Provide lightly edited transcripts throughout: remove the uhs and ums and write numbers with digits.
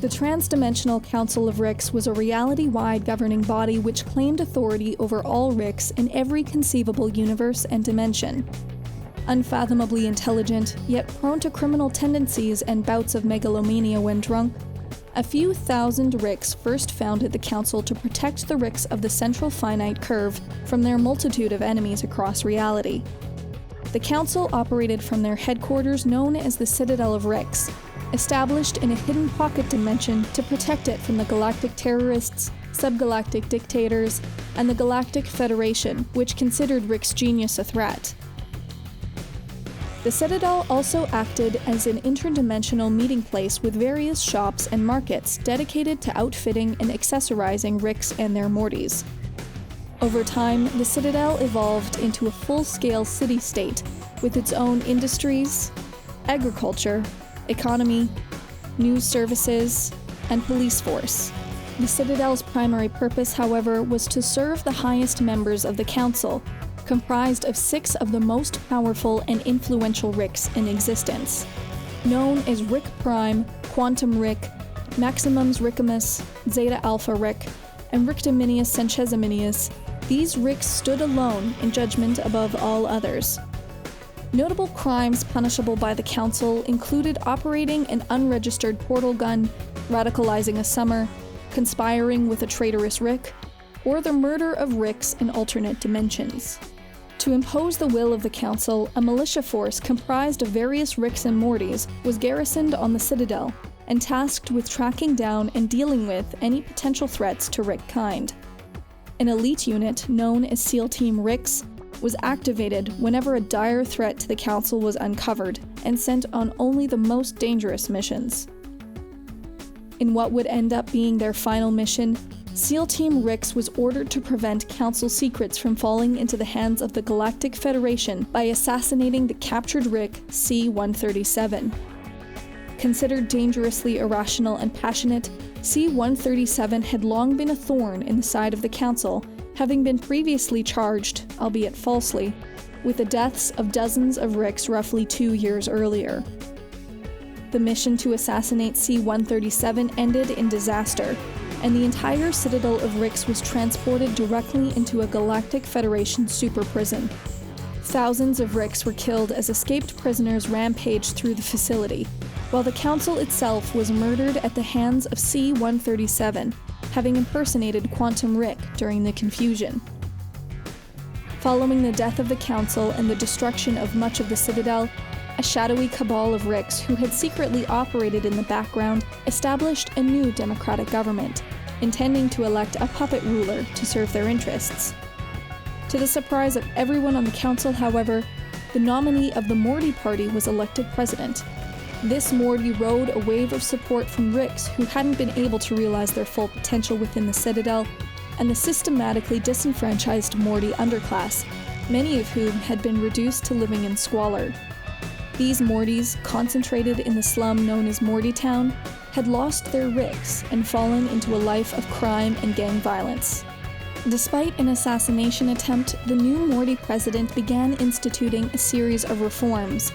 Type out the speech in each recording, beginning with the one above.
The Transdimensional Council of Ricks was a reality-wide governing body which claimed authority over all Ricks in every conceivable universe and dimension. Unfathomably intelligent, yet prone to criminal tendencies and bouts of megalomania when drunk, a few thousand Ricks first founded the Council to protect the Ricks of the Central Finite Curve from their multitude of enemies across reality. The Council operated from their headquarters known as the Citadel of Ricks, established in a hidden pocket dimension to protect it from the galactic terrorists, subgalactic dictators, and the Galactic Federation, which considered Rick's genius a threat. The Citadel also acted as an interdimensional meeting place with various shops and markets dedicated to outfitting and accessorizing Ricks and their Mortys. Over time, the Citadel evolved into a full-scale city-state with its own industries, agriculture, economy, news services, and police force. The Citadel's primary purpose, however, was to serve the highest members of the Council, comprised of 6 of the most powerful and influential Ricks in existence. Known as Rick Prime, Quantum Rick, Maximums Rickimus, Zeta Alpha Rick, and Rictiminius Centesiminius, these Ricks stood alone in judgment above all others. Notable crimes punishable by the Council included operating an unregistered portal gun, radicalizing a summer, conspiring with a traitorous Rick, or the murder of Ricks in alternate dimensions. To impose the will of the Council, a militia force comprised of various Ricks and Mortys was garrisoned on the Citadel and tasked with tracking down and dealing with any potential threats to Rick kind. An elite unit known as SEAL Team Ricks was activated whenever a dire threat to the Council was uncovered and sent on only the most dangerous missions. In what would end up being their final mission, SEAL Team Ricks was ordered to prevent Council secrets from falling into the hands of the Galactic Federation by assassinating the captured Rick C-137. Considered dangerously irrational and passionate, C-137 had long been a thorn in the side of the Council, having been previously charged, albeit falsely, with the deaths of dozens of Ricks roughly 2 years earlier. The mission to assassinate C-137 ended in disaster, and the entire Citadel of Ricks was transported directly into a Galactic Federation super prison. Thousands of Ricks were killed as escaped prisoners rampaged through the facility, while the Council itself was murdered at the hands of C-137, having impersonated Quantum Rick during the confusion. Following the death of the Council and the destruction of much of the Citadel, a shadowy cabal of Ricks who had secretly operated in the background established a new democratic government, intending to elect a puppet ruler to serve their interests. To the surprise of everyone on the Council, however, the nominee of the Morty Party was elected president. This Morty rode a wave of support from Ricks who hadn't been able to realize their full potential within the Citadel, and the systematically disenfranchised Morty underclass, many of whom had been reduced to living in squalor. These Mortys, concentrated in the slum known as Mortytown, had lost their Ricks and fallen into a life of crime and gang violence. Despite an assassination attempt, the new Morty president began instituting a series of reforms,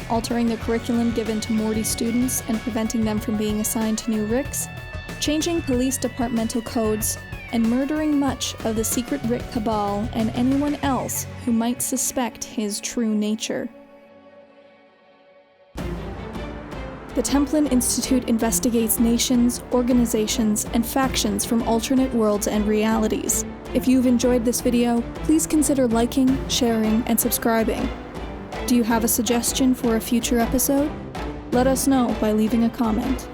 altering the curriculum given to Morty students and preventing them from being assigned to new Ricks, changing police departmental codes, and murdering much of the secret Rick cabal and anyone else who might suspect his true nature. The Templin Institute investigates nations, organizations, and factions from alternate worlds and realities. If you've enjoyed this video, please consider liking, sharing, and subscribing. Do you have a suggestion for a future episode? Let us know by leaving a comment.